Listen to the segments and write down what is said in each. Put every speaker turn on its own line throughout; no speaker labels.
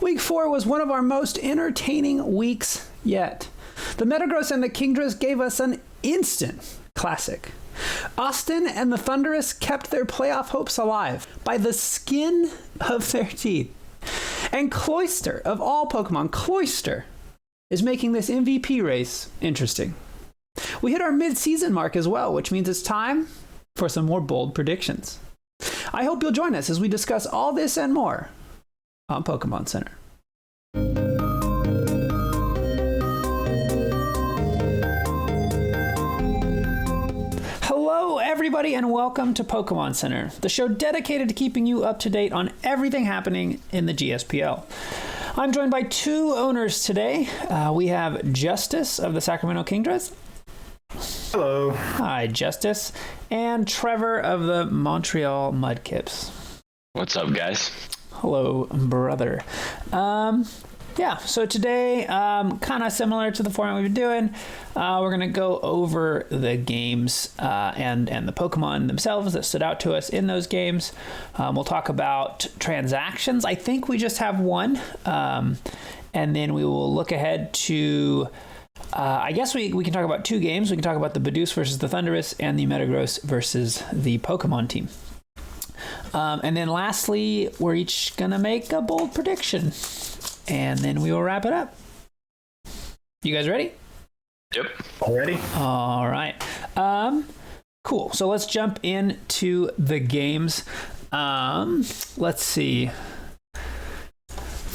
Week 4 was one of our most entertaining weeks yet. The Metagross and the Kingdras gave us an instant classic. Austin and the Thunderous kept their playoff hopes alive by the skin of their teeth. And Cloyster, of all Pokemon, Cloyster is making this MVP race interesting. We hit our mid-season mark as well, which means it's time for some more bold predictions. I hope you'll join us as we discuss all this and more on Pokemon Center. Hello, everybody, and welcome to Pokemon Center, the show dedicated to keeping you up to date on everything happening in the GSPL. I'm joined by two owners today. We have Justice of the Sacramento Kingdras.
Hello.
Hi, Justice. And Trevor of the Montreal Mudkips.
What's up, guys?
Hello, brother. So today, kind of similar to the format we've been doing, we're going to go over the games and the Pokemon themselves that stood out to us in those games. We'll talk about transactions. I think we just have one. And then we will look ahead to... I guess we can talk about two games. We can talk about the Bidoof versus the Thunderous and the Metagross versus the Pokemon team. And then lastly, we're each going to make a bold prediction. And then we will wrap it up. You guys ready?
Yep.
Already?
All right. Cool. So let's jump into the games. Let's see.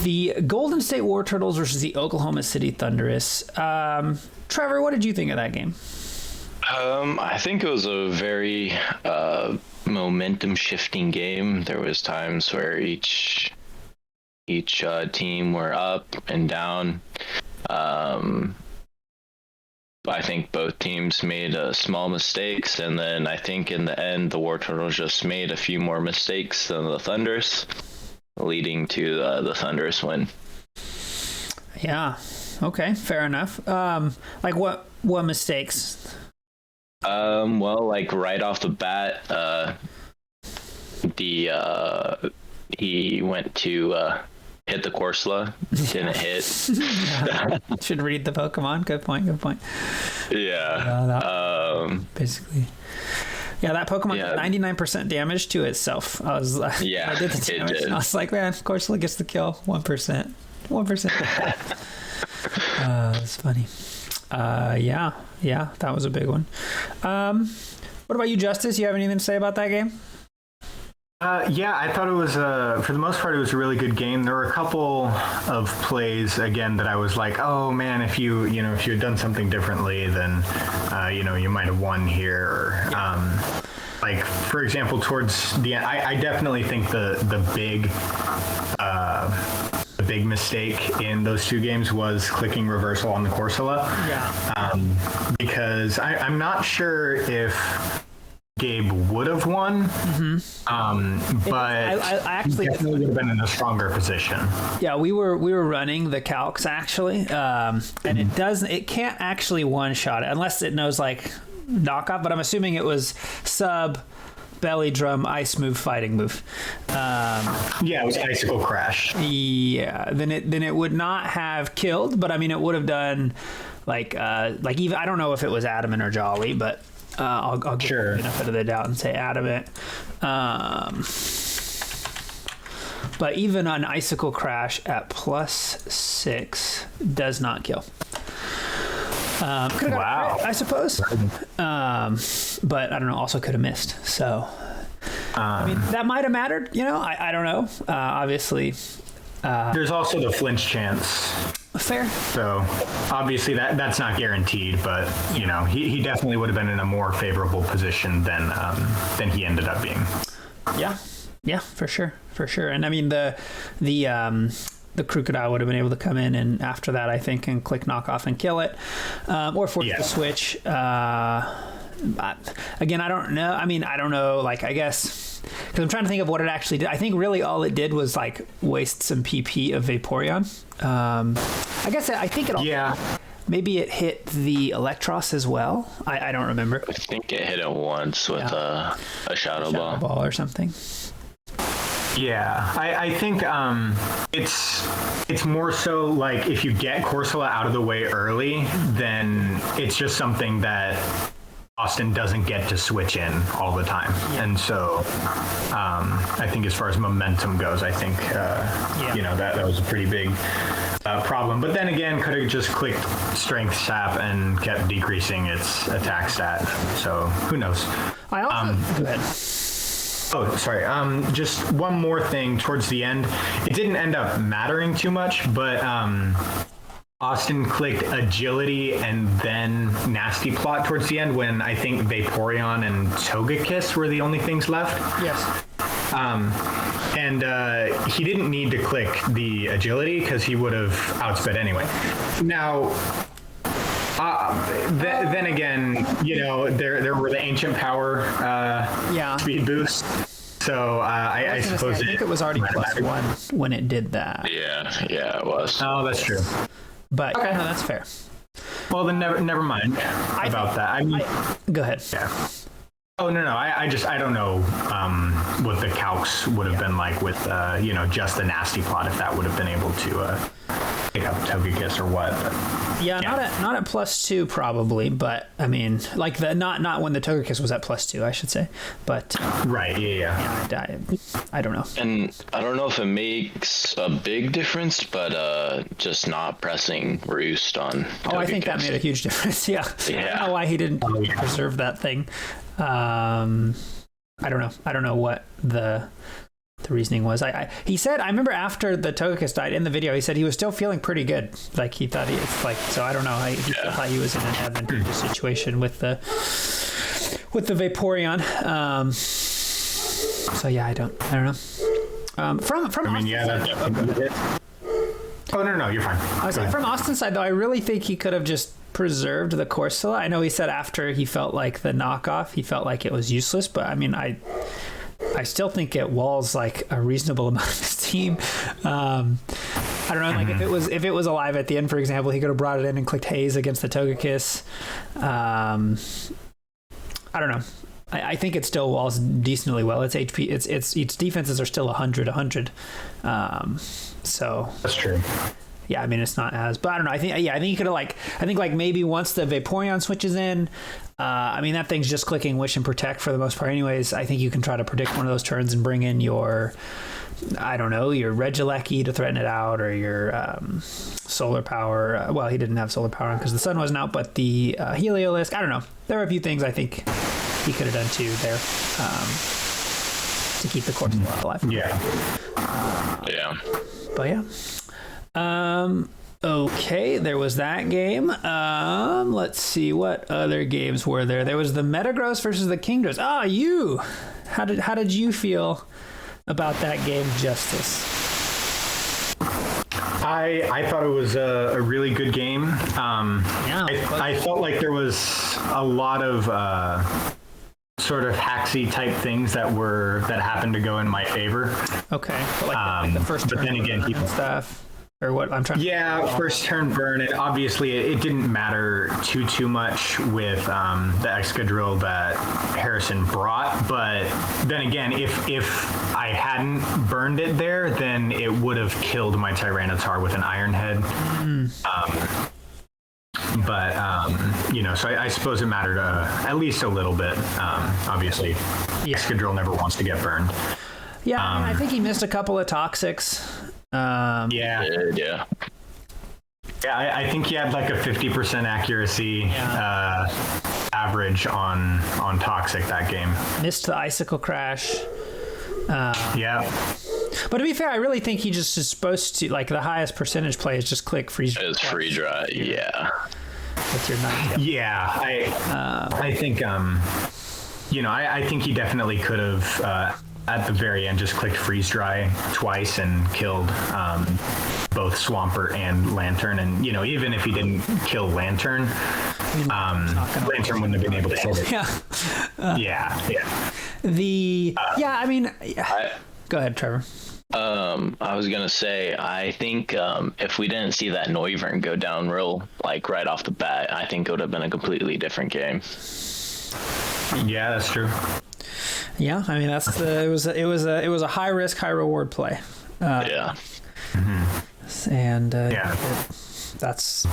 The Golden State War Turtles versus the Oklahoma City Thunderous. Trevor, what did you think of that game?
I think it was a very momentum shifting game. There was times where each team were up and down. I think both teams made small mistakes, and then I think in the end the War Turtles just made a few more mistakes than the Thunderous, leading to the Thunderous win.
Yeah. Okay. Fair enough. Like what mistakes?
Well, like right off the bat, he went to hit the Corsola, didn't hit.
Should read the Pokemon. Good point.
Yeah.
Basically. Yeah, that Pokemon did 99% damage to itself. I did the damage. And I was like, man, of course, it gets the kill. 1%. 1%. That's funny. Yeah, that was a big one. What about you, Justice? You have anything to say about that game?
Yeah, I thought it was, for the most part, it was a really good game. There were a couple of plays, again, that I was like, oh, man, if you had done something differently, then, you might have won here. Like, for example, towards the end, I definitely think the big mistake in those two games was clicking reversal on the Corsola.
Yeah.
Because I'm not sure if Gabe would have won, but I actually definitely would have been in a stronger position.
Yeah, we were running the calcs actually, and it can't actually one shot it unless it knows like knockoff. But I'm assuming it was sub, belly drum, ice move, fighting move.
Yeah, it was icicle crash.
Yeah, then it would not have killed, but I mean it would have done like even I don't know if it was adamant or jolly, but. I'll give you the benefit of the doubt and say adamant. But even an icicle crash at +6 does not kill.
Wow.
I suppose. But I don't know, also could have missed. So, I mean, that might have mattered, I don't know. Obviously.
There's also the flinch chance.
Fair.
So obviously that's not guaranteed, but he definitely would have been in a more favorable position than he ended up being.
Yeah, for sure. And I mean the Crocodile would have been able to come in and after that I think and click knockoff and kill it, or force the switch. Again, I don't know. I mean, I don't know. Like, I guess because I'm trying to think of what it actually did. I think really all it did was like waste some PP of Vaporeon. I guess I think it all. Yeah. Maybe it hit the Electros as well. I don't remember.
I think it hit it once with a Shadow Ball
or something.
Yeah, I think it's It's more so like if you get Corsola out of the way early, then it's just something that Austin doesn't get to switch in all the time. And so I think as far as momentum goes, I think, that was a pretty big problem. But then again, could have just clicked strength sap and kept decreasing its attack stat. So who knows?
I also... Go ahead.
Oh, sorry. Just one more thing towards the end. It didn't end up mattering too much, but Austin clicked agility and then nasty plot towards the end when I think Vaporeon and Togekiss were the only things left.
Yes.
And he didn't need to click the agility because he would have outsped anyway. Now, then again, there were the ancient power speed boosts. So I suppose
I think it was already +1 when it did that.
Yeah, it was.
Oh, that's true.
But okay. No, that's fair.
Well, then never mind about that. I mean,
go ahead.
Yeah. Oh no! I don't know what the calcs would have been like with just the nasty plot, if that would have been able to pick up Togekiss or what. But,
not at +2 probably, but I mean, like not when the Togekiss was at +2, I should say. But
right, yeah.
I don't know.
And I don't know if it makes a big difference, but just not pressing Roost on Togekiss.
I think that made a huge difference. Yeah. I don't know why he didn't preserve that thing. I don't know what the reasoning was. He said, I remember after the Togekiss died in the video, he said he was still feeling pretty good. Like he thought so I don't know. He thought he was in an advantageous situation with the Vaporeon. So yeah, I don't know.
Oh no, you're fine.
I was saying, from Austin's side though, I really think he could have just preserved the Corsola. I know he said after he felt like the knockoff, he felt like it was useless, but I mean, I still think it walls like a reasonable amount of his team. I don't know, like if it was alive at the end, for example, he could have brought it in and clicked Haze against the Togekiss. I don't know. I think it still walls decently well. Its HP, its defenses are still 100. So
that's true.
Yeah, I mean it's not as, but I don't know. I think he could have maybe once the Vaporeon switches in, I mean that thing's just clicking Wish and Protect for the most part. Anyways, I think you can try to predict one of those turns and bring in your, I don't know, your Regieleki to threaten it out, or your Solar Power. Well, he didn't have Solar Power on because the sun wasn't out, but the Heliolisk. I don't know. There are a few things I think he could have done too there to keep the Corsola alive.
Yeah.
But yeah. Okay, there was that game. Let's see, what other games were there? There was the Metagross versus the Kingdras. How did you feel about that game, Justice?
I thought it was a really good game. I felt like there was a lot of sort of hacksy type things that happened to go in my favor.
Okay, but like the first
but then again,
stuff. Or what I'm trying to...
first turn burn, and obviously it didn't matter too much with the Excadrill that Harrison brought, but then again, if I hadn't burned it there, then it would have killed my Tyranitar with an Iron Head. So I suppose it mattered at least a little bit. Obviously, Excadrill never wants to get burned.
I think he missed a couple of Toxics.
I think he had like a 50% accuracy average on Toxic that game.
Missed the Icicle Crash. But to be fair, I really think he just is supposed to, like, the highest percentage play is just click freeze dry.
It's free dry,
With your 9.
I think I think he definitely could have at the very end just clicked freeze dry twice and killed both Swampert and Lantern, and even if he didn't kill Lantern, Lantern wouldn't have been able to hit it.
Go ahead, Trevor.
I was gonna say, I think if we didn't see that Noivern go down right off the bat, I think it would have been a completely different game.
Yeah, that's true.
Yeah, I mean it was a high risk, high reward play. and
Yeah.
that's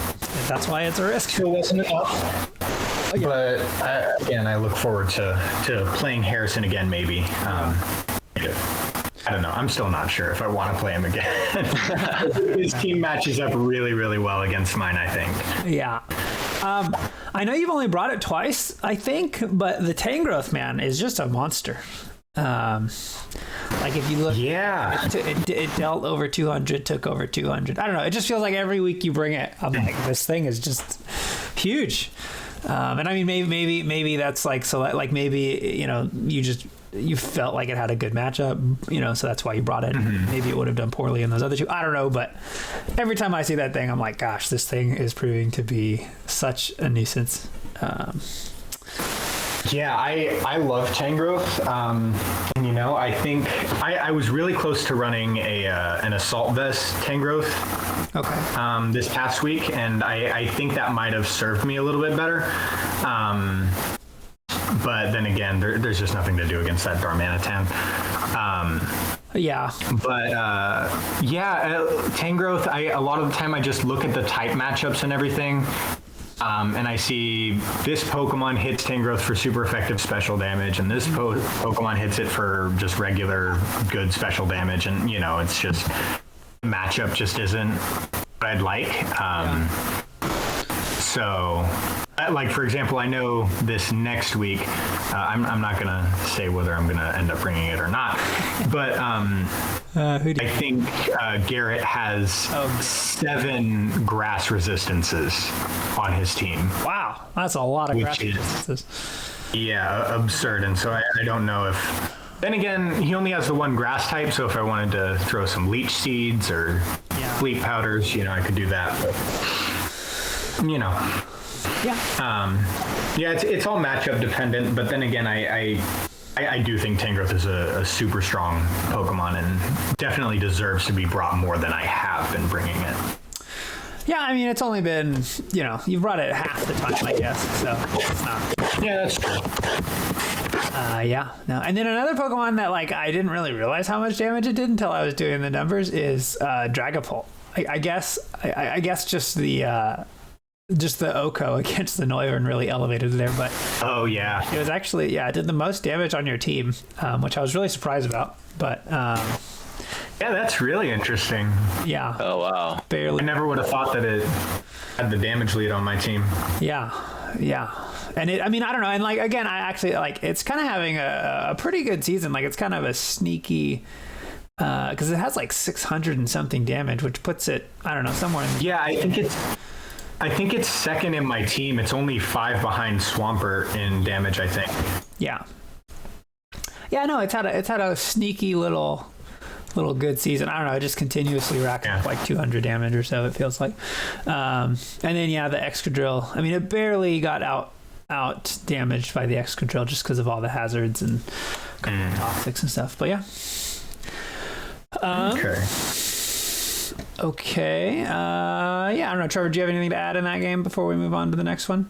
why it's a risk.
Still wasn't enough. But again, I look forward to playing Harrison again, maybe. I don't know. I'm still not sure if I want to play him again. His team matches up really, really well against mine, I think.
Yeah. I know you've only brought it twice, I think, but the Tangrowth, man, is just a monster. Like if you look, it dealt over 200, took over 200. I don't know. It just feels like every week you bring it, I'm like, this thing is just huge. And I mean, maybe that's like, so like maybe, you know, you felt like it had a good matchup, you know, so that's why you brought it. Maybe it would have done poorly in those other two. I don't know, but every time I see that thing, I'm like, gosh, this thing is proving to be such a nuisance.
Yeah, I love Tangrowth. And, you know, I think I was really close to running an Assault Vest Tangrowth this past week, and I think that might have served me a little bit better. But then again, there's just nothing to do against that Darmanitan. Tangrowth, a lot of the time I just look at the type matchups and everything. And I see this Pokemon hits Tangrowth for super effective special damage, and this Pokemon hits it for just regular good special damage. And, you know, it's just, matchup just isn't what I'd like. So, like, for example, I know this next week, I'm not going to say whether I'm going to end up bringing it or not, but I think Garrett has 7 grass resistances on his team.
Wow, that's a lot of grass resistances.
Yeah, absurd. And so I don't know if... Then again, he only has the one grass type, so if I wanted to throw some leech seeds or fleet powders, you know, I could do that. But, you know... it's all matchup dependent, but then again, I do think Tangrowth is a super strong Pokemon and definitely deserves to be brought more than I have been bringing it.
Yeah, I mean, it's only been, you know, you've brought it half the time, I guess, so it's not...
Yeah, that's true.
No. And then another Pokemon that, like, I didn't really realize how much damage it did until I was doing the numbers is Dragapult. I guess just the Oko against the Noivern really elevated there, but it was actually it did the most damage on your team, which I was really surprised about. But
yeah, that's really interesting.
Yeah.
Oh wow.
Barely.
I never would have thought that it had the damage lead on my team.
Yeah. And I mean, I don't know. And like again, I actually like it's kind of having a pretty good season. Like it's kind of a sneaky. Because it has like 600 and something damage, which puts it, I don't know, somewhere in the...
Yeah, I think it's second in my team. It's only 5 behind Swampert in damage, I think.
Yeah. Yeah, no, it's had a sneaky little good season. I don't know, it just continuously racks up like 200 damage or so, it feels like. And then the Excadrill. I mean, it barely got out damaged by the Excadrill just because of all the hazards and toxics and stuff. But yeah. Okay. I don't know, Trevor, do you have anything to add in that game before we move on to the next one?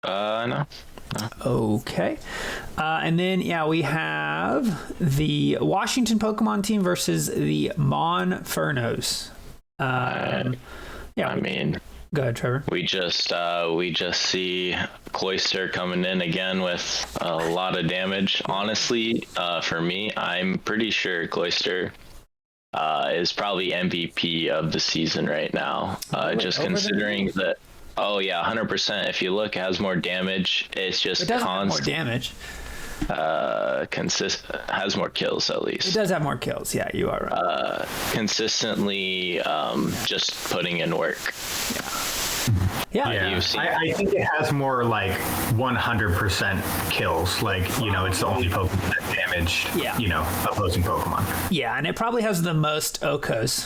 No.
Okay. And then, we have the Washington Pokemon team versus the Monfernos.
I mean...
Go ahead, Trevor.
We just see Cloyster coming in again with a lot of damage. Honestly, for me, I'm pretty sure Cloyster is probably MVP of the season right now. Just considering that. Oh yeah, 100%. If you look, it has more damage. It's just
it does have more damage.
Has more kills at least.
It does have more kills. Yeah, you are right.
Consistently, just putting in work.
Yeah.
I think it has more like 100% kills. Like, you know, it's the only Pokemon that damaged, opposing Pokemon.
Yeah, and it probably has the most Okos.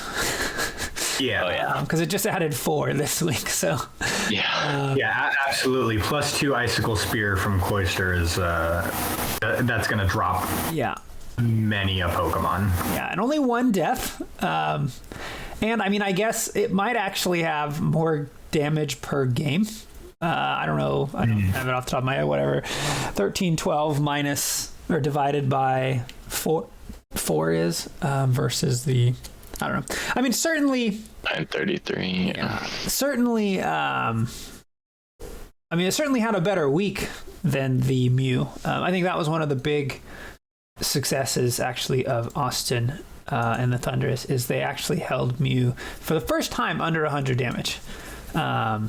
Because it just added 4 this week, so...
Absolutely. Plus 2 Icicle Spear from Cloyster is... that's going to drop many a Pokemon. Yeah,
and only 1 death. And, I mean, I guess it might actually have more damage per game. I don't know. I don't have it off the top of my head, whatever. 1312 minus, or divided by 4 is, versus the... I don't know. I mean, certainly
933.
Yeah, certainly. I mean, it certainly had a better week than the Mew. I think that was one of the big successes, actually, of Austin and the Thunderous, is they actually held Mew for the first time under 100 damage. Yeah,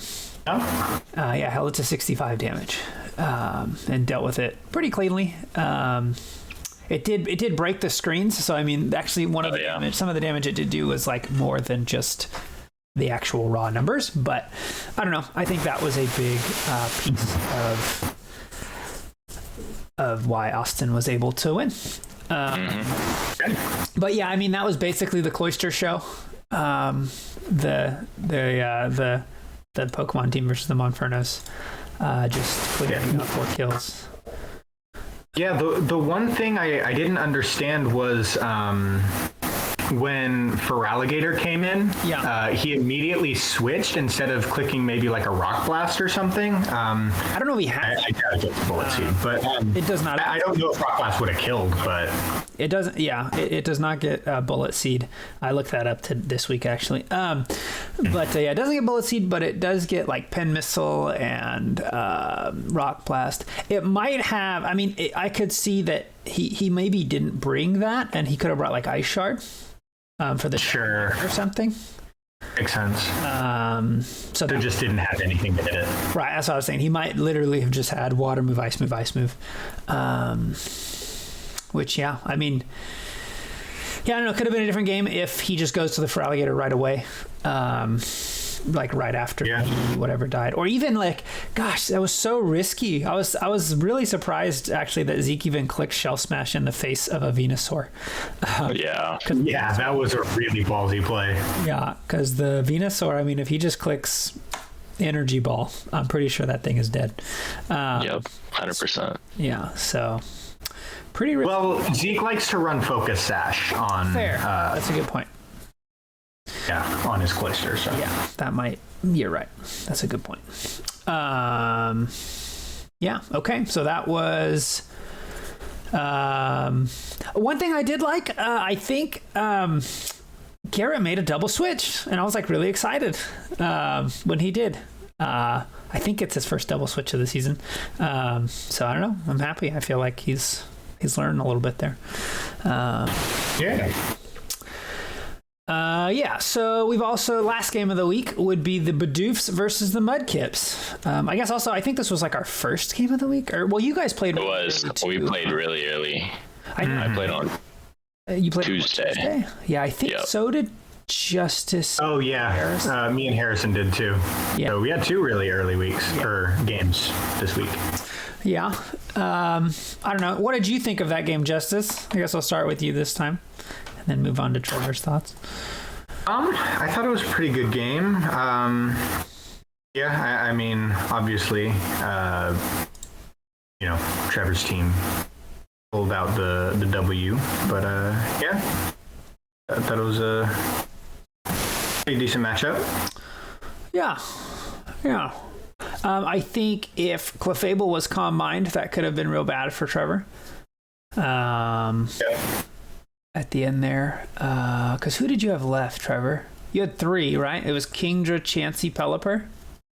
held it to 65 damage and dealt with it pretty cleanly. It did break the screens, so I mean, actually, some of the damage it did do was like more than just the actual raw numbers. But I don't know. I think that was a big piece of why Austin was able to win. But yeah, I mean, that was basically the Cloister show. The Pokemon team versus the Monfernos, just clearing up 4 kills.
Yeah, the one thing I didn't understand was when Feraligatr came in, he immediately switched instead of clicking maybe like a Rock Blast or something.
I don't know if he has.
I doubt it gets Bullet Seed, but
it does not.
I don't know if Rock Blast would have killed, but
it doesn't. Yeah, it does not get Bullet Seed. I looked that up this week actually. But it doesn't get Bullet Seed, but it does get like Pen Missile and Rock Blast. It might have. I mean, I could see that he maybe didn't bring that, and he could have brought like Ice Shard. For the
sure
or something.
Makes sense.
So
they just didn't have anything to hit it.
Right, that's what I was saying. He might literally have just had Water Move, Ice Move, Ice Move. Which, yeah, I mean, yeah, I don't know. Could have been a different game if he just goes to the Feraligatr right away. Like right after he whatever died, or even like, gosh, that was so risky. I was really surprised actually that Zeke even clicked Shell Smash in the face of a Venusaur.
That was a really ballsy play.
Yeah, because the Venusaur, I mean, if he just clicks Energy Ball, I'm pretty sure that thing is dead.
Yep, 100%.
Yeah, so pretty risky.
Well, Zeke likes to run Focus Sash on.
Fair. That's a good point.
Yeah, on his Cloister. So.
Yeah, that might. You're right. That's a good point. Yeah. Okay. So that was one thing I did like. I think Garrett made a double switch, and I was like really excited when he did. I think it's his first double switch of the season. So I don't know. I'm happy. I feel like he's learned a little bit there. So we've also, last game of the week would be the Bidoofs versus the Mudkips. I guess also, I think this was like our first game of the week. Or, well, you guys played.
It was. We played really early. I played on
you played
Tuesday.
Yeah, I think so did Justice.
Oh, yeah. Me and Harrison did too. Yeah. So we had 2 really early weeks or games this week.
Yeah. I don't know. What did you think of that game, Justice? I guess I'll start with you this time and then move on to Trevor's thoughts.
I thought it was a pretty good game. I mean, obviously, Trevor's team pulled out the W, but I thought it was a pretty decent matchup. Yeah.
I think if Clefable was Calm Mind, that could have been real bad for Trevor. At the end there. Because who did you have left, Trevor? You had 3, right? It was Kingdra, Chansey, Pelipper?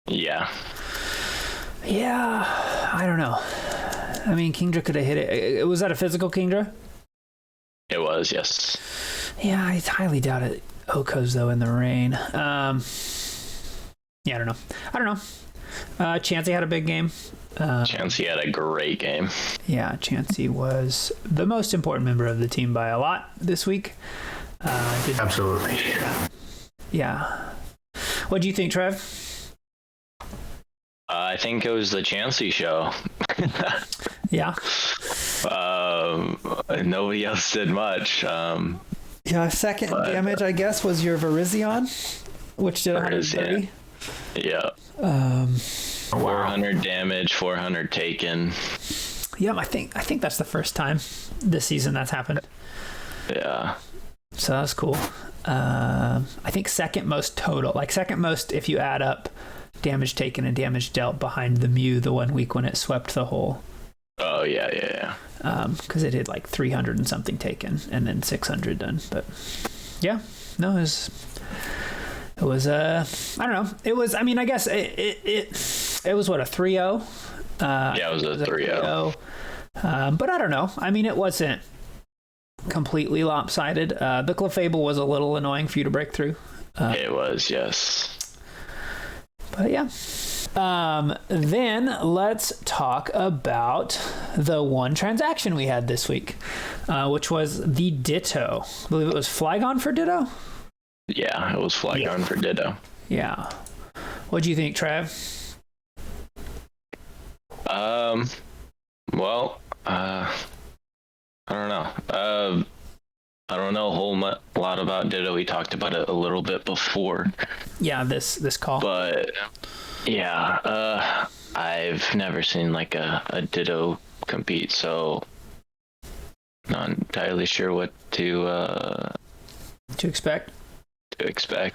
Yeah.
Yeah, I don't know. I mean, Kingdra could have hit it. Was that a physical Kingdra?
It was, yes.
Yeah, I highly doubt it. Okos, though, in the rain. I don't know. Chansey had a big game.
Chansey had a great game.
Yeah, Chansey was the most important member of the team by a lot this week.
Absolutely.
Yeah. What do you think, Trev?
I think it was the Chansey show.
Yeah.
Nobody else did much.
Second damage, I guess, was your Virizion, which did 130.
Yeah. 400 damage, 400 taken.
Yeah, I think that's the first time this season that's happened.
Yeah.
So that's cool. I think second most total, like second most if you add up damage taken and damage dealt behind the Mew the 1 week when it swept the whole.
Oh, yeah.
Because it did like 300 and something taken and then 600 done. But Yeah, no, it was I don't know. It was, I mean, I guess it was what, a 3-0?
Yeah, it was a 3-0.
But I don't know. I mean, it wasn't completely lopsided. The Clefable was a little annoying for you to break through.
It was, yes.
But yeah. Then let's talk about the one transaction we had this week, which was the Ditto. I believe it was Flygon for Ditto?
Yeah, it was Flygon for Ditto.
Yeah. What do you think, Trav?
Well, I don't know. I don't know a whole lot about Ditto. We talked about it a little bit before.
Yeah, this call.
But yeah, I've never seen like a Ditto compete, so not entirely sure what to
expect.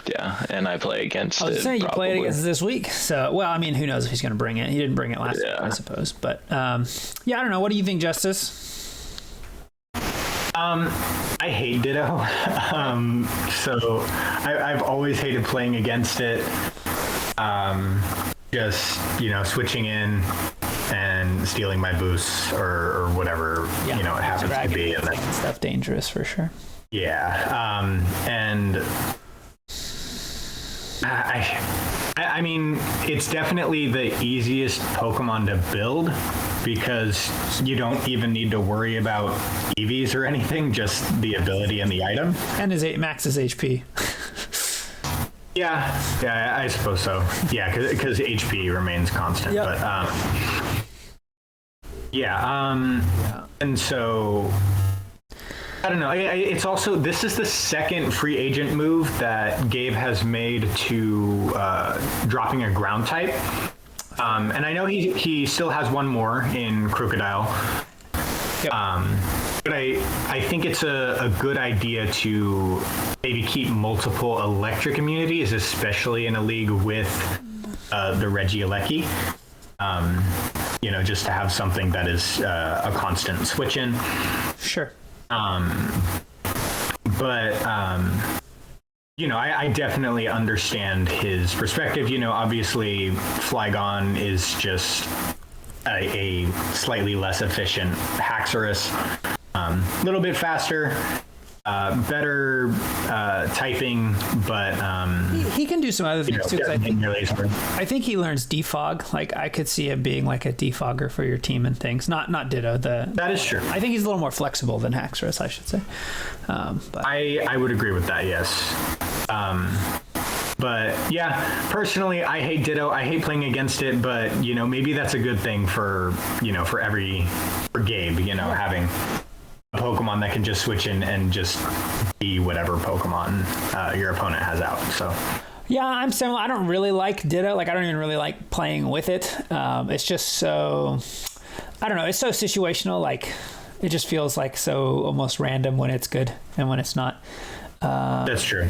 Yeah, and I play against it.
I was saying you played against it this week, so well, I mean, who knows if he's going to bring it? He didn't bring it last week, I suppose. But yeah, I don't know. What do you think, Justice?
I hate Ditto, so I've always hated playing against it. Just switching in and stealing my boosts or whatever it happens to be, and then
stuff dangerous for sure.
Yeah, and I mean, it's definitely the easiest Pokemon to build because you don't even need to worry about EVs or anything, just the ability and the item.
And his max's HP.
Yeah, I suppose so. Yeah, because HP remains constant. Yep. But and so I don't know. It's also, this is the second free agent move that Gabe has made to dropping a ground type. And I know he still has one more in Crocodile. Yep. But I think it's a good idea to maybe keep multiple electric immunities, especially in a league with the Regieleki. Just to have something that is a constant switch in.
Sure.
I definitely understand his perspective. Obviously Flygon is just a slightly less efficient Haxorus, a little bit faster, better typing, but
he can do some other things too. I think he learns defog. Like, I could see it being like a defogger for your team and things. Not Ditto. That
is true.
I think he's a little more flexible than Haxorus, I should say. But
I would agree with that. Yes. But yeah, personally, I hate Ditto. I hate playing against it, but maybe that's a good thing for Gabe, having a Pokemon that can just switch in and just be whatever Pokemon your opponent has out. So
yeah, I'm similar. I don't really like Ditto. Like, I don't even really like playing with it. It's just so, I don't know. It's so situational. Like, it just feels like so almost random when it's good and when it's not.
That's true.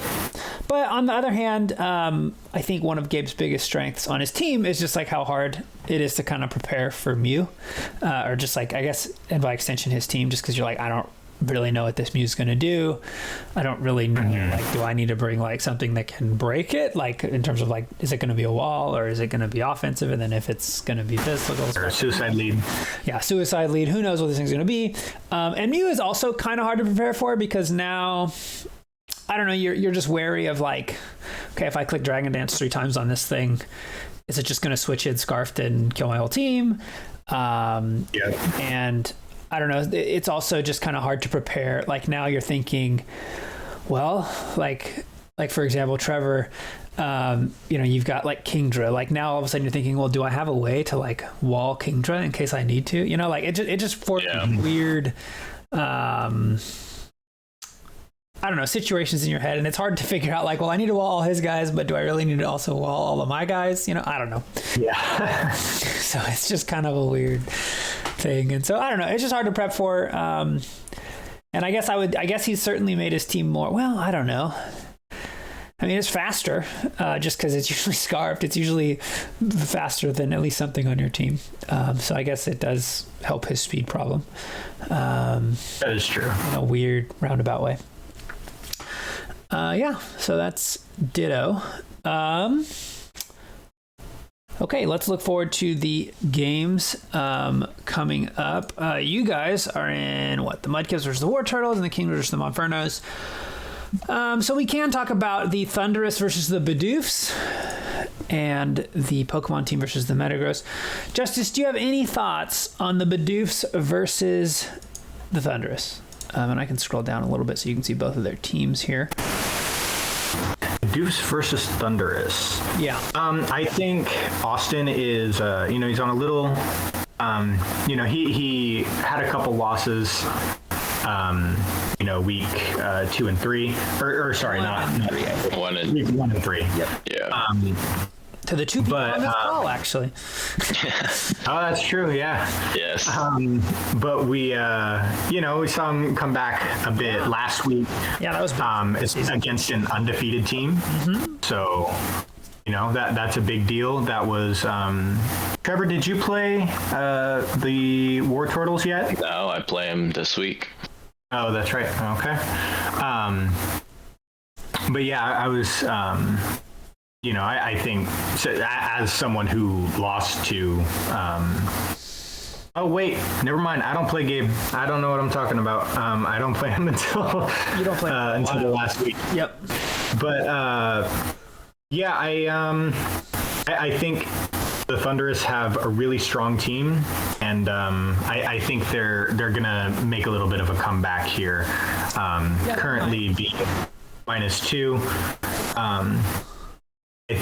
But on the other hand, I think one of Gabe's biggest strengths on his team is just like how hard it is to kind of prepare for Mew, or just like, I guess, and by extension his team, just because you're like, I don't really know what this Mew's is going to do. I don't really know, like, do I need to bring like something that can break it? Like, in terms of like, is it going to be a wall or is it going to be offensive? And then if it's going to be physical,
or a suicide lead. Yeah,
suicide lead. Who knows what this thing's going to be? And Mew is also kind of hard to prepare for because now, I don't know, you're just wary of like, okay, if I click Dragon Dance 3 times on this thing, is it just going to switch in Scarfed and kill my whole team? And I don't know, it's also just kind of hard to prepare. Like, now you're thinking, well, like for example, Trevor, you've got like Kingdra. Like, now all of a sudden you're thinking, well, do I have a way to like wall Kingdra in case I need to? Like it just forces weird I don't know, situations in your head, and it's hard to figure out, like, well, I need to wall all his guys, but do I really need to also wall all of my guys? I don't know.
Yeah.
So it's just kind of a weird thing. And so I don't know, it's just hard to prep for. And I guess he's certainly made his team more, well, I don't know. I mean, it's faster, just because it's usually Scarfed. It's usually faster than at least something on your team. So I guess it does help his speed problem.
That is true.
In a weird roundabout way. Yeah, so that's ditto. Okay, let's look forward to the games coming up. You guys are in the Mudkips versus the War Turtles and the Kings versus the Monfernos. So we can talk about the Thunderous versus the Bidoofs and the Pokemon team versus the Metagross. Justice, do you have any thoughts on the Bidoofs versus the Thunderous? And I can scroll down a little bit so you can see both of their teams here.
Bidoofs versus Thunderous.
Yeah.
I think Austin is, he's on a little, he had a couple losses, week 2 and 3, or sorry, not 3. Week 1 and 3. Yep.
Yeah.
To the two people on this call, actually.
Oh, that's true. Yeah.
Yes.
But we saw him come back a bit last week.
Yeah, that was
it's against an undefeated team. Mm-hmm. So, that's a big deal. That was Trevor. Did you play the War Turtles yet?
No, I play them this week.
Oh, that's right. Okay. But yeah, I was. I think as someone who lost to. Oh wait, never mind. I don't play Gabe. I don't know what I'm talking about. I don't play him until
you don't play
until the last week.
Yep.
But yeah, I think the Thunderous have a really strong team, and I think they're gonna make a little bit of a comeback here. Currently being -2. I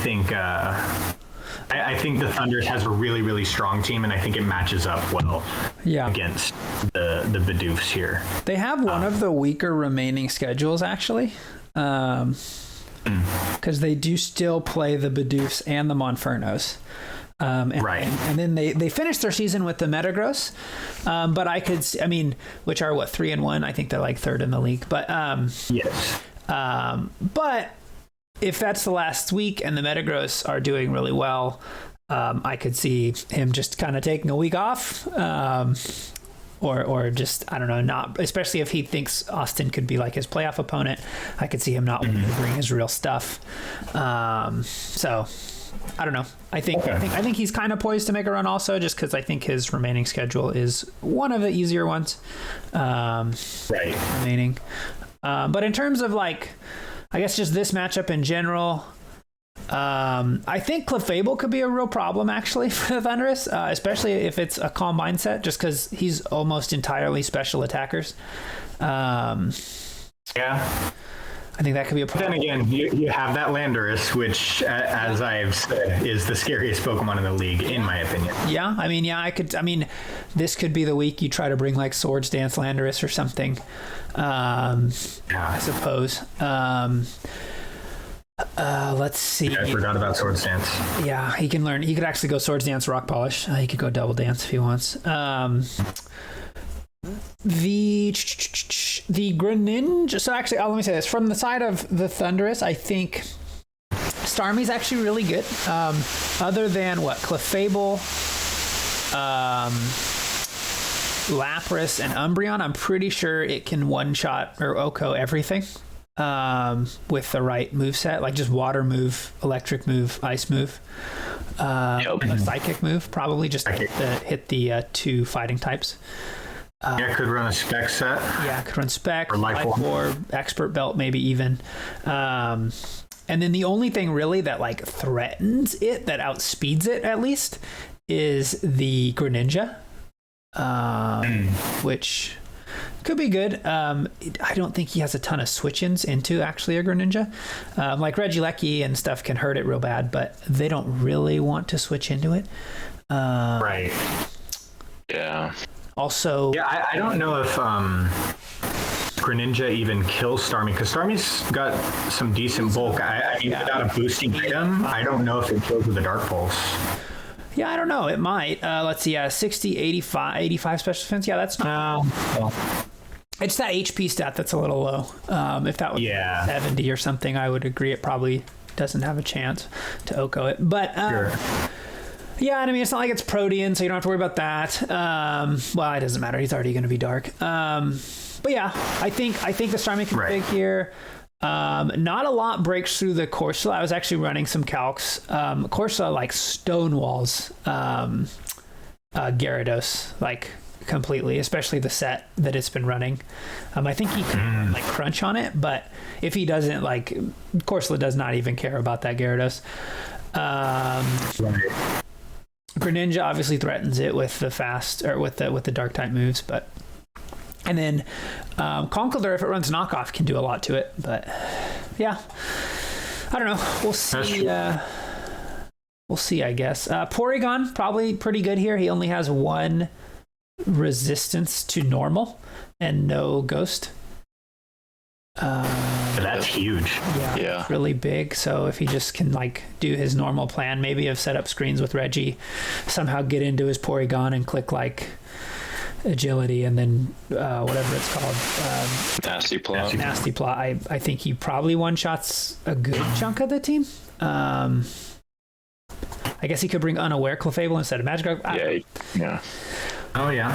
think the Thunderous has a really, really strong team, and I think it matches up well against the Bidoofs here.
They have one of the weaker remaining schedules, actually, because they do still play the Bidoofs and the Monfernos.
Right.
And then they finished their season with the Metagross, but which are 3-1? I think they're like third in the league. But
yes.
But if that's the last week and the Metagross are doing really well, I could see him just kind of taking a week off, or just, I don't know, not, especially if he thinks Austin could be like his playoff opponent. I could see him not wanting to bring his real stuff. So I don't know. I think he's kind of poised to make a run also, just because I think his remaining schedule is one of the easier ones.
Right.
Remaining. But in terms of I guess just this matchup in general, I think Clefable could be a real problem actually for the Thunderous, especially if it's a calm mindset, just because he's almost entirely special attackers.
Yeah.
I think that could be a problem.
Then again, you have that Landorus, which, as I've said, is the scariest Pokemon in the league, in my opinion.
Yeah, this could be the week you try to bring Swords Dance Landorus or something. I suppose. Let's see.
I forgot about Swords Dance.
Yeah, he can learn. He could actually go Swords Dance, Rock Polish. He could go Double Dance if he wants. The Greninja. So actually, let me say this. From the side of the Thunderous, I think Starmie's actually really good. Other than Clefable, Lapras, and Umbreon, I'm pretty sure it can one-shot or OHKO everything with the right moveset, like just water move, electric move, ice move, a psychic move, probably just hit the two fighting types.
Could run a spec set.
Yeah, could run spec,
or life
orb, expert belt, maybe even. And then the only thing really that threatens it, that outspeeds it at least, is the Greninja, which could be good. I don't think he has a ton of switch-ins into actually a Greninja. Regieleki and stuff can hurt it real bad, but they don't really want to switch into it.
Right.
Yeah.
Also,
yeah, I don't know if Greninja even kills Starmie, because Starmie's got some decent bulk. Without a boosting item, I don't know if it kills with a Dark Pulse.
Yeah, I don't know. It might. Let's see. 60, 85 special defense. Yeah, that's not. It's that HP stat that's a little low. If that was 70 or something, I would agree. It probably doesn't have a chance to OHKO it. But
sure.
Yeah, it's not like it's Protean, so you don't have to worry about that. Well, it doesn't matter. He's already going to be dark. But yeah, I think the Starmie can be big here. Not a lot breaks through the Corsola. I was actually running some calcs. Corsola like stonewalls Gyarados like completely, especially the set that it's been running. I think he can like crunch on it, but if he doesn't, like Corsola does not even care about that Gyarados. Greninja obviously threatens it with the fast or with the dark type moves, but and then Conkeldurr, if it runs knockoff, can do a lot to it. But yeah, I don't know. We'll see. We'll see, I guess. Porygon probably pretty good here. He only has 1 resistance to normal and no ghost.
That's huge.
Yeah, really big. So if he just can like do his normal plan, maybe have set up screens with Reggie, somehow get into his Porygon and click like agility and then whatever it's called,
Nasty Plot.
Nasty Plot. I think he probably one-shots a good chunk of the team. I guess he could bring Unaware Clefable instead of Magikarp.
Yeah.
Oh yeah,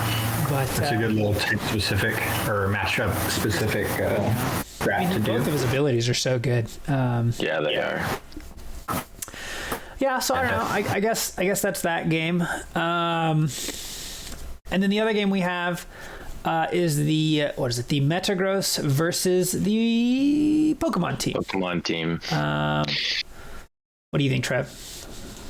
But
that's a good little type specific or matchup specific draft to do.
Both of his abilities are so good.
Yeah, they are.
Yeah, so I don't know. I guess that's that game. And then the other game we have is the the Metagross versus the Pokemon team. What do you think, Trev?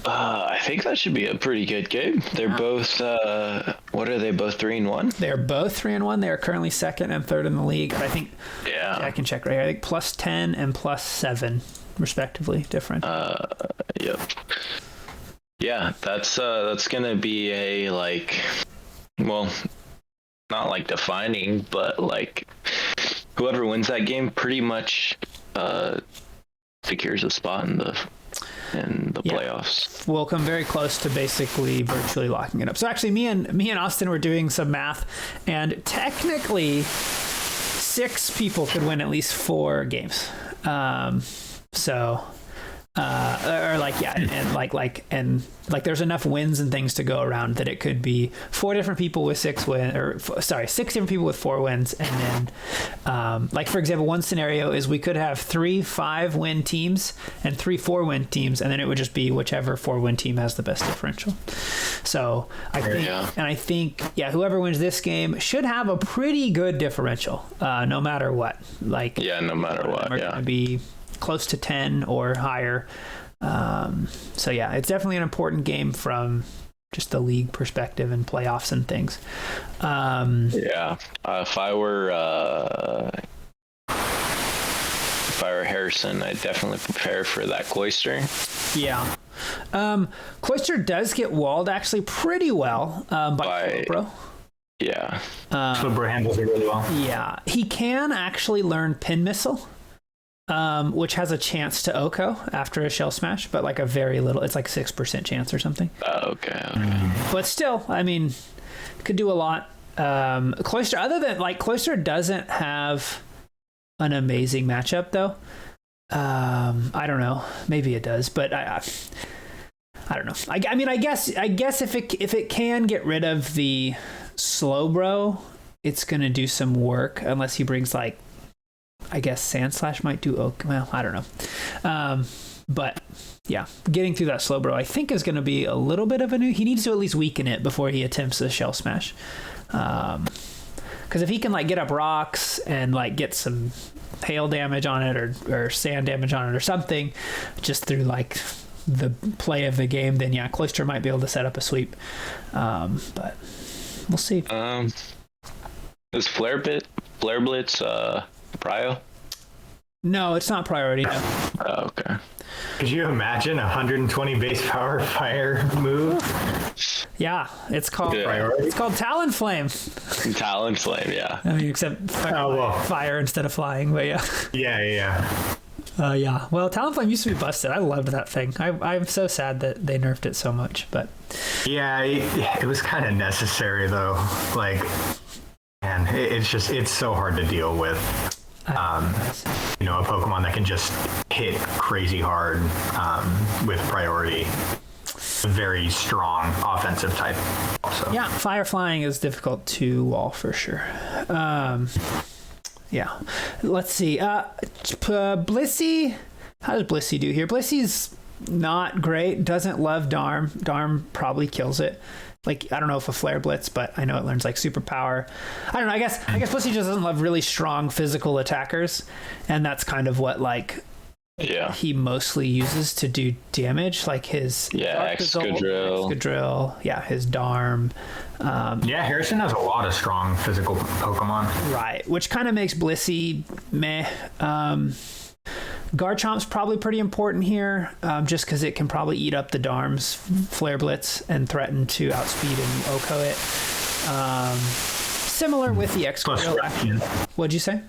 I think that should be a pretty good game. They're both, what are they, both 3-1?
They're both 3-1. They are currently 2nd and 3rd in the league. I think, I can check right here. I think +10 and +7, respectively, different.
Yep. Yeah, that's going to be a, like, well, not like defining, but like whoever wins that game pretty much secures a spot in the playoffs.
We'll come very close to basically virtually locking it up. So actually me and Austin were doing some math, and technically 6 people could win at least 4 games. And there's enough wins and things to go around that it could be 4 different people with 6 different people with 4 wins. And then, for example, one scenario is we could have 3 5-win teams and 3 4-win teams, and then it would just be whichever 4-win team has the best differential. So I think whoever wins this game should have a pretty good differential, no matter what. No matter what. Are going to be close to 10 or higher. So yeah, it's definitely an important game from just the league perspective and playoffs and things.
If I were Harrison, I'd definitely prepare for that Cloyster.
Yeah. Cloyster does get walled actually pretty well by Slowbro.
Yeah.
Slowbro handles it really well.
Yeah. He can actually learn Pin Missile, which has a chance to Oko after a Shell Smash, but like a very little, it's like 6% chance or something.
Okay.
But still, I mean, could do a lot. Cloyster, Cloyster doesn't have an amazing matchup though. I don't know. Maybe it does, but I don't know. I mean, I guess if it can get rid of the Slowbro, it's gonna do some work unless he brings like, I guess Sandslash might do okay. Well, I don't know. But yeah, getting through that Slowbro I think is going to be a little bit of he needs to at least weaken it before he attempts the Shell Smash. Because if he can like get up rocks and like get some hail damage on it or sand damage on it or something, just through like the play of the game, then yeah, Cloyster might be able to set up a sweep. But we'll see.
Is Flare Blitz Prio?
No, it's not priority. No.
Oh, okay.
Could you imagine 120 base power fire move?
Yeah, it's called
priority.
It's called Talonflame.
Talonflame, yeah.
I mean, except fire instead of flying, but yeah.
Yeah.
Yeah. Well, Talonflame used to be busted. I loved that thing. I'm so sad that they nerfed it so much, but
yeah, it was kind of necessary though. Like, man, it's so hard to deal with. A Pokemon that can just hit crazy hard with priority. Very strong offensive type also.
Yeah, fire flying is difficult to wall for sure. Yeah. Let's see. Blissey. How does Blissey do here? Blissey's not great. Doesn't love Darm. Darm probably kills it. Like, I don't know if a Flare Blitz, but I know it learns like superpower. I don't know. I guess Blissey just doesn't love really strong physical attackers, and that's kind of what like he mostly uses to do damage, like his Excadrill, his Darm.
Harrison has a lot of strong physical Pokemon.
Right, which kind of makes Blissey meh. Garchomp's probably pretty important here, just because it can probably eat up the Darm's Flare Blitz and threaten to outspeed and Oko it. Similar with the Excadrill. What'd you say?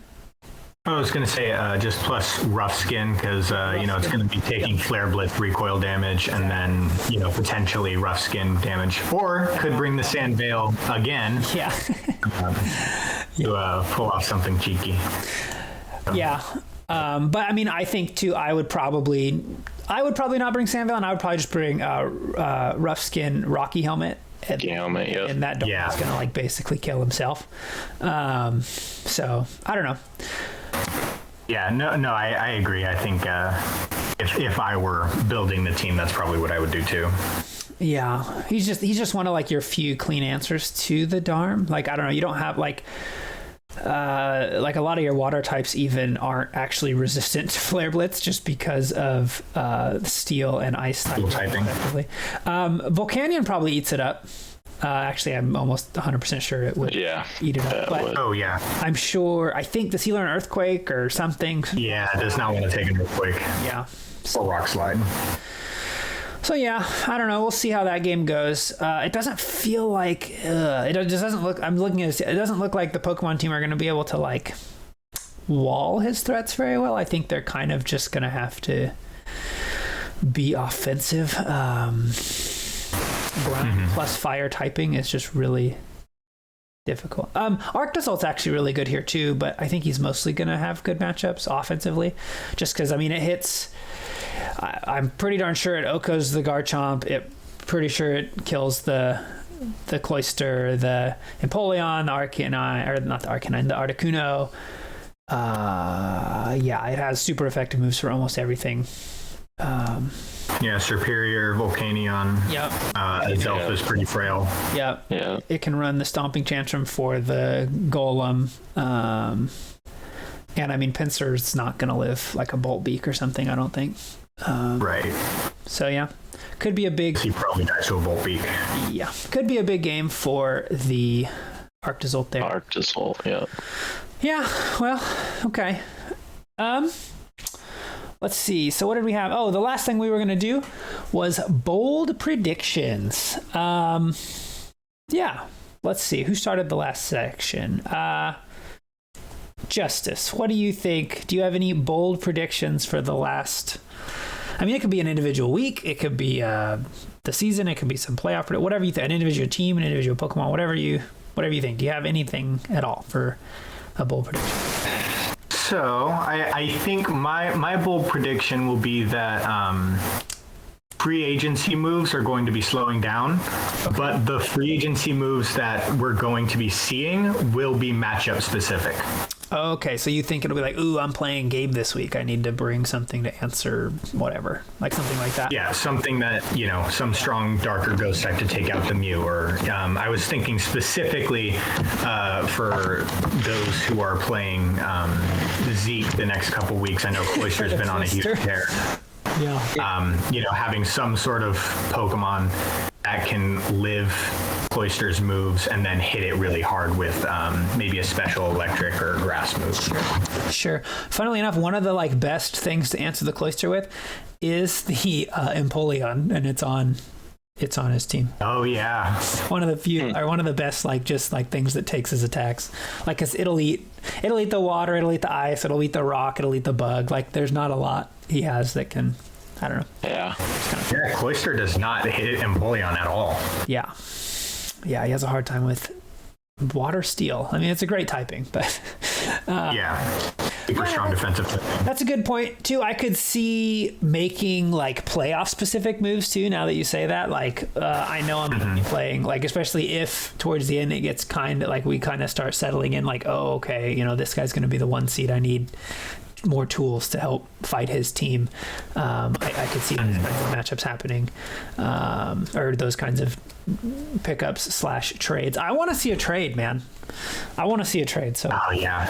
I was going to say just plus Rough Skin, because it's going to be taking Flare Blitz recoil damage and then potentially Rough Skin damage, or could bring the Sand Veil again.
Yeah.
To pull off something cheeky.
Yeah. But I mean, I think too, I would probably not bring Sand Veil, and I would probably just bring Rough Skin Rocky Helmet. And that dog is gonna like basically kill himself. So I don't know.
Yeah, no, I agree. I think if I were building the team, that's probably what I would do too.
Yeah, he's just one of like your few clean answers to the Darm. Like, I don't know, you don't have like a lot of your water types even aren't actually resistant to Flare Blitz just because of steel and ice typing. Volcanion probably eats it up. Actually, I'm almost 100% sure it would eat it up. But I'm sure, I think, does he learn Earthquake or something?
Yeah, it does not want to take an Earthquake.
Yeah.
Or Rock Slide.
So yeah, I don't know. We'll see how that game goes. It doesn't feel like it just doesn't look. I'm looking at it. It doesn't look like the Pokemon team are going to be able to like wall his threats very well. I think they're kind of just going to have to be offensive. Ground plus fire typing is just really difficult. Arctosalt's actually really good here too, but I think he's mostly going to have good matchups offensively, just because I mean it hits. I'm pretty darn sure it Okos the Garchomp. Pretty sure it kills the Cloyster, the Empoleon, the Arcanine, or not the Arcanine, the Articuno. It has super effective moves for almost everything.
Superior, Volcanion.
Yep.
Azelf is pretty frail.
Yep. Yeah. It can run the Stomping Tantrum for the Golem. And I mean, Pinsir's not going to live like a Bolt Beak or something, I don't think.
Right.
So yeah, could be a big.
He probably dies to a Bolt Beak.
Yeah, could be a big game for the Arctozolt there.
Arctozolt, yeah.
Yeah. Well, okay. Let's see. So what did we have? Oh, the last thing we were gonna do was bold predictions. Yeah. Let's see. Who started the last section? Justice, what do you think? Do you have any bold predictions for the last? I mean, it could be an individual week. It could be the season. It could be some playoff. Whatever you think. An individual team, an individual Pokemon. Whatever you think. Do you have anything at all for a bold prediction?
So I think my bold prediction will be that free agency moves are going to be slowing down, but the free agency moves that we're going to be seeing will be matchup specific.
Okay, so you think it'll be like, ooh, I'm playing Gabe this week. I need to bring something to answer whatever, like something like that.
Yeah, something that, some strong darker ghost type to take out the Mew. Or I was thinking specifically for those who are playing Zeke the next couple weeks. I know Cloyster's been on a huge tear.
Yeah.
Having some sort of Pokemon that can live Cloyster's moves and then hit it really hard with maybe a special electric or grass move.
Sure. Funnily enough, one of the best things to answer the Cloyster with is the Empoleon, and it's on his team.
Oh yeah.
One of the few, or one of the best, things that takes his attacks. Cause it'll eat the water, it'll eat the ice, it'll eat the rock, it'll eat the bug. There's not a lot he has that can, I don't know.
Yeah.
Cloyster does not hit Empoleon at all.
Yeah. Yeah, he has a hard time with water steel. I mean, it's a great typing, but
yeah. super strong defensive team.
That's a good point too. I could see making like playoff specific moves too. Now that you say that, like I know I'm gonna be playing like, especially if towards the end it gets kind of like we kind of start settling in. Like, oh, okay, this guy's going to be the 1 seed. I need more tools to help fight his team. I could see those kinds of matchups happening, or those kinds of pickups / trades. I want to see a trade, man. I want to see a trade. So.
Oh yeah.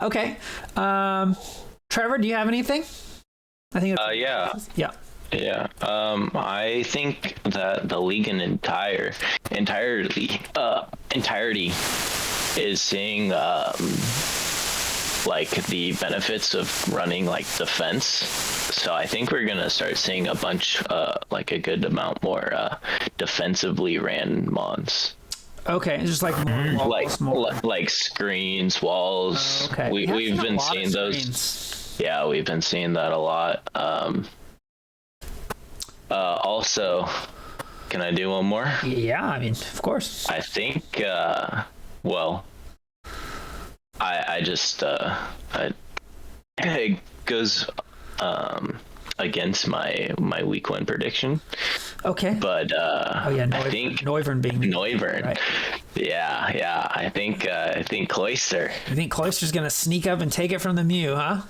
Okay. Trevor, do you have anything? I think.
Yeah.
Yeah.
Yeah. I think that the league in entirety is seeing like the benefits of running like defense. So I think we're gonna start seeing a bunch, like a good amount more defensively ran Mons.
Okay, just like more
like screens, walls.
Okay.
We've been seeing those. Yeah, we've been seeing that a lot. Also, can I do one more?
Yeah, I mean, of course.
I think, I just, it goes against my week 1 prediction.
Okay.
But I think
Neuvern being
Neuvern.
Right.
Yeah. I think Cloister.
You think Cloister's gonna sneak up and take it from the Mew, huh?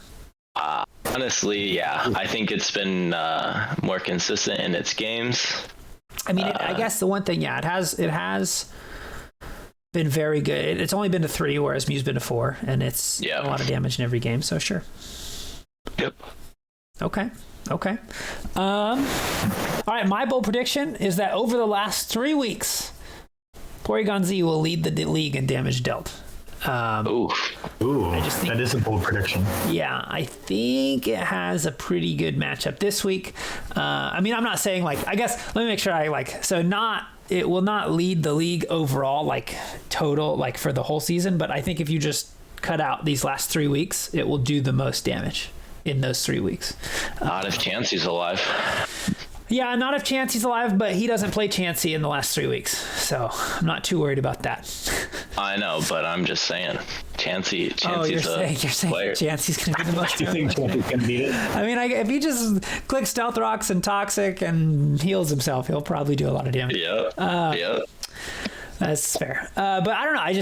Honestly, yeah. I think it's been more consistent in its games.
I mean, I guess the one thing, yeah, it has been very good. It's only been to 3, whereas Mew's been to 4, and it's a lot of damage in every game. So sure.
Yep.
Okay. All right. My bold prediction is that over the last 3 weeks, Porygon Z will lead the league in damage dealt.
Ooh, that is a bold prediction.
Yeah, I think it has a pretty good matchup this week. I mean, I'm not saying like, I guess, let me make sure it will not lead the league overall, like total, like for the whole season. But I think if you just cut out these last 3 weeks, it will do the most damage in those 3 weeks.
Not if Chansey's alive.
Yeah, not if Chansey's alive, but he doesn't play Chansey in the last 3 weeks. So I'm not too worried about that.
I know, but I'm just saying, Chansey's
you're saying
player.
Chansey's going to be the most.
You think Chansey's going to beat it?
I mean, if he just clicks Stealth Rocks and Toxic and heals himself, he'll probably do a lot of damage.
Yeah.
That's fair. But I don't know. I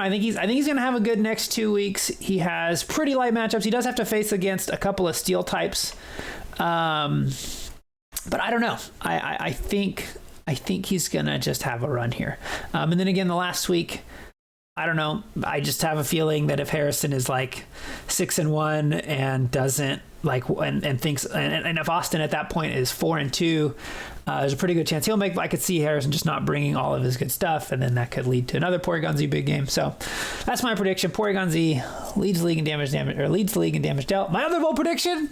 think he's going to have a good next 2 weeks. He has pretty light matchups. He does have to face against a couple of steel types. But I don't know. I think he's gonna just have a run here. And then again, the last week, I don't know. I just have a feeling that if Harrison is like 6-1 and doesn't like and thinks and if Austin at that point is 4-2, there's a pretty good chance he'll make. I could see Harrison just not bringing all of his good stuff, and then that could lead to another Porygon Z big game. So that's my prediction. Porygon Z leads the league in damage dealt. My other bold prediction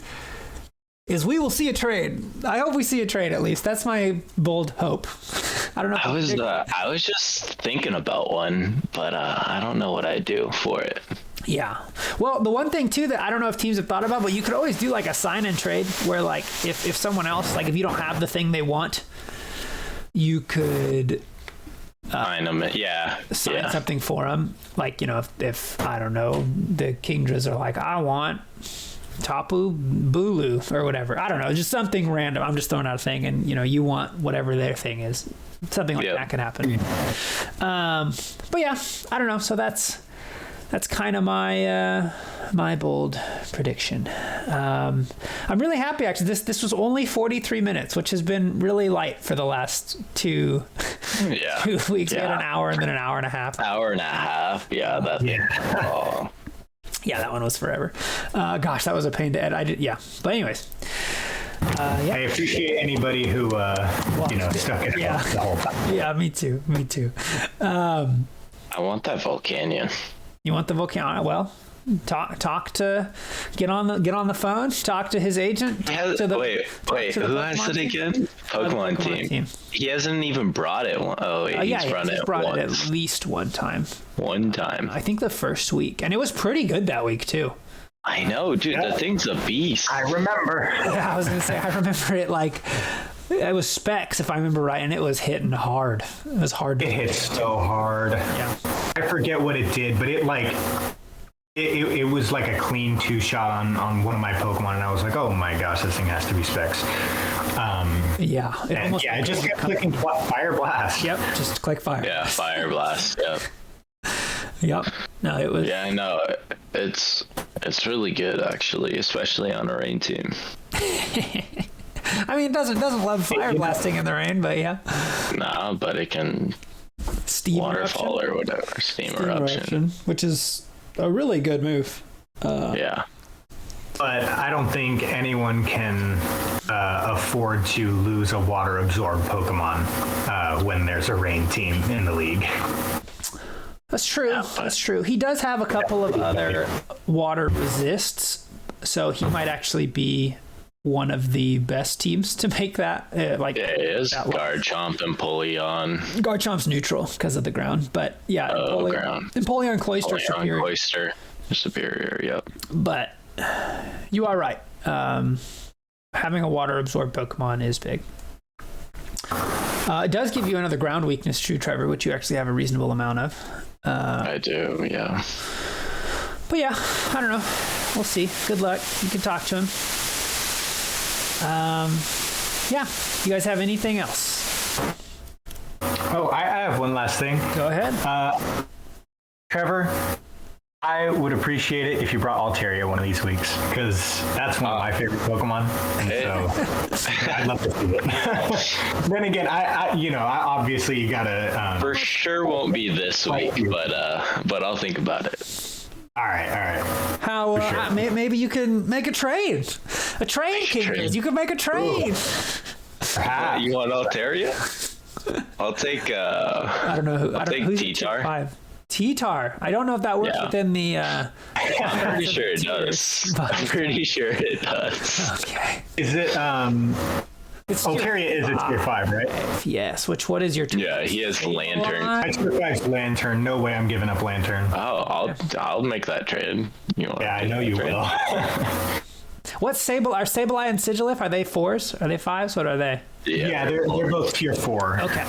is we will see a trade. I hope we see a trade at least. That's my bold hope. I don't know.
I was just thinking about one, but I don't know what I'd do for it.
Yeah. Well, the one thing too that I don't know if teams have thought about, but you could always do like a sign and trade where like if someone else, like if you don't have the thing they want, you could
sign them.
Sign something for them. Like, if I don't know, the Kingdras are like, I want Tapu Bulu or whatever. I don't know, just something random. I'm just throwing out a thing, and you want whatever their thing is. Something like that can happen. But yeah, I don't know. So that's kind of my bold prediction. I'm really happy actually. This was only 43 minutes, which has been really light for the last 2 weeks. We had an hour and then an hour and a half.
Hour and a half. Yeah, that's oh.
Yeah, that one was forever. Gosh, that was a pain to edit. But anyways.
I appreciate anybody who, stuck it out the whole time.
Yeah, me too.
I want that Volcanion.
You want the Volcanion? Well, get on the phone, talk to his agent.
Who has it again? Pokemon team. He hasn't even brought it. He's brought it
at least one time.
I
think the first week, and it was pretty good that week too.
I know, dude. The thing's a beast.
I remember.
Yeah, I was gonna say I remember it like it was specs if I remember right, and it was hitting hard. It was hard.
It hit so hard.
Yeah.
I forget what it did, but it it was like a clean 2-shot on one of my Pokemon, and I was like, oh my gosh, this thing has to be specs. It just kept clicking Fire Blast.
Yep, just click fire.
Yeah, Fire Blast. Yep.
Yep. No, it was.
Yeah, I know. It's really good actually, especially on a rain team.
I mean, it doesn't love fire blasting in the rain, but yeah.
Nah, but it can
Steam
waterfall
eruption?
or whatever. Steam eruption.
Which is a really good move.
Yeah.
But I don't think anyone can afford to lose a water-absorbed Pokemon when there's a rain team in the league.
That's true. That's true. He does have a couple of other water resists, so he might actually be one of the best teams to make that.
It is Garchomp and Polion.
Garchomp's neutral because of the ground, but yeah,
ground.
Empoleon and Cloyster superior.
Cloyster superior. Yep.
But you are right. Having a water-absorbed Pokemon is big. It does give you another ground weakness, true, Trevor, which you actually have a reasonable amount of.
I do, yeah.
But yeah, I don't know. We'll see. Good luck. You can talk to him. Yeah. You guys have anything else?
Oh, I have one last thing.
Go ahead.
Trevor, I would appreciate it if you brought Altaria one of these weeks, because that's one of my favorite Pokemon, and so I'd love to see it. Then again, I obviously you gotta.
For sure won't be this week, but I'll think about it.
All right.
How
sure.
Maybe you can make a trade. A trade, King. You can make a trade.
You want Altaria? I'll take.
I don't know who.
I'll take
who's
T-Tar.
T-Tar. I don't know if that works within the.
I'm pretty sure it does. I'm pretty sure it does.
Okay.
Is it? Altaria is a tier 5, right?
Yes. What is your tier?
Yeah, he has Lantern.
My tier 5's Lantern. No way I'm giving up Lantern.
Oh, I'll make that trade.
I know you will.
What's Sable? Are Sableye and Sigilif? Are they 4s? Are they 5s? What are they?
Yeah, they're both tier 4.
Okay.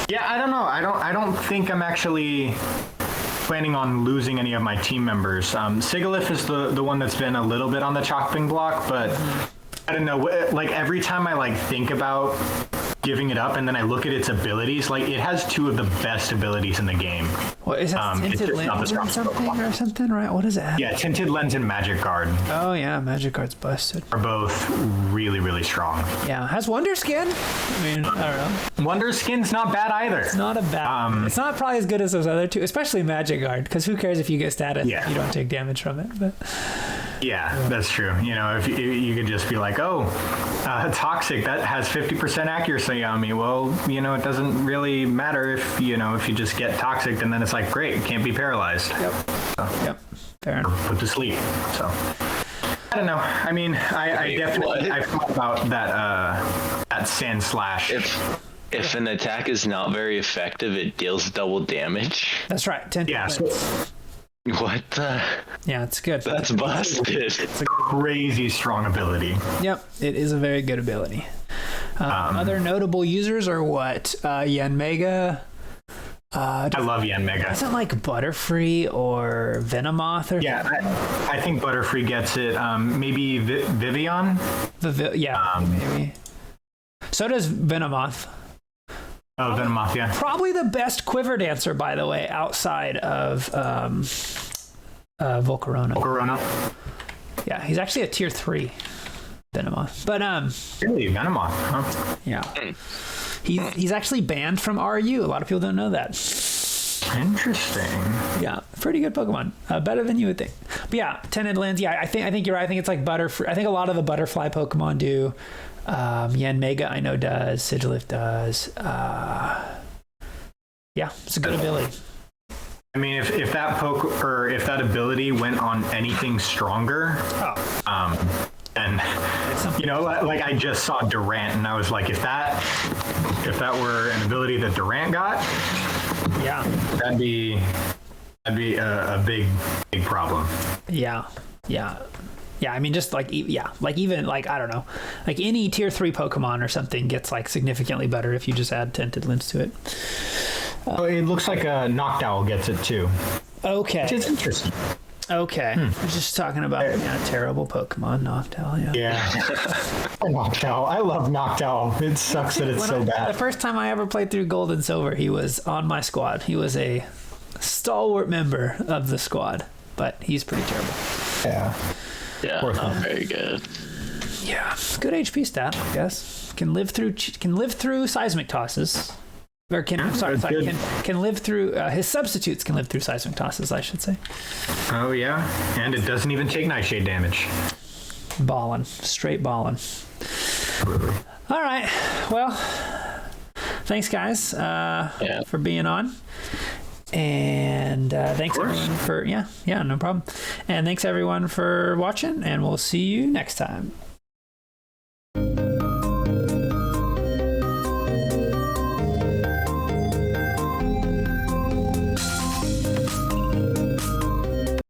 Yeah, I don't know. I don't think I'm actually planning on losing any of my team members. Sigilif is the one that's been a little bit on the chopping block, but I don't know. Like every time I think about giving it up, and then I look at its abilities, it has 2 of the best abilities in the game.
What is that? Tinted Lens or something, right? What is it?
Yeah, Tinted Lens and Magic Guard.
Oh yeah, Magic Guard's busted.
Are both really, really strong.
Yeah, has Wonder Skin. I mean, I don't know.
Wonder Skin's not bad either.
It's not a bad. It's not probably as good as those other 2, especially Magic Guard, because who cares if you get status?
Yeah.
You don't take damage from it. But
yeah, that's true. If you could just be like, Toxic, that has 50% accuracy on me. Well, it doesn't really matter if you just get Toxic, and then it's like, great, can't be paralyzed.
Yep. Yep. Fair enough.
Put to sleep. So I don't know. I mean, I definitely I thought about that Sand Slash.
If an attack is not very effective, it deals double damage.
That's right. 10.
Yeah.
What the?
Yeah, it's good.
That's busted.
It's a crazy strong ability.
Yep, it is a very good ability. Other notable users are what? Yanmega.
I love Yanmega.
Isn't Butterfree or Venomoth or
something? I think Butterfree gets it. Maybe Vivian?
Maybe. So does Venomoth.
Oh, Venomoth, yeah.
Probably the best Quiver Dancer, by the way, outside of Volcarona. Yeah, he's actually a tier 3 Venomoth. But
really, Venomoth, huh?
Yeah. He's actually banned from RU. A lot of people don't know that.
Interesting.
Yeah, pretty good Pokemon. Better than you would think. But yeah, Tinted Lens. Yeah, I think you're right. I think it's Butterfree. I think a lot of the butterfly Pokemon do. Yanmega I know does. Sigilif does. Yeah, it's a good ability.
I mean, if that ability went on anything stronger, and I just saw Durant, and I was like, if that were an ability that Durant got,
yeah,
that'd be a big problem.
Yeah. I mean, just even I don't know, any tier 3 Pokemon or something gets significantly better if you just add Tinted Lens to it.
It looks like a Noctowl gets it too.
Okay.
Which is interesting.
Okay. We're just talking about terrible Pokemon, Noctowl.
Yeah. Noctowl. I love Noctowl. It sucks that it's so bad.
The first time I ever played through Gold and Silver, he was on my squad. He was a stalwart member of the squad, but he's pretty terrible.
Yeah.
Yeah, not very good.
Yeah, good HP stat, I guess. Can live through seismic tosses. Or can live through his substitutes can live through seismic tosses, I should say.
Oh yeah, and it doesn't even take nightshade damage.
Straight ballin'.
Absolutely.
All right, well, thanks guys for being on, and thanks everyone for no problem, and thanks everyone for watching, and we'll see you next time.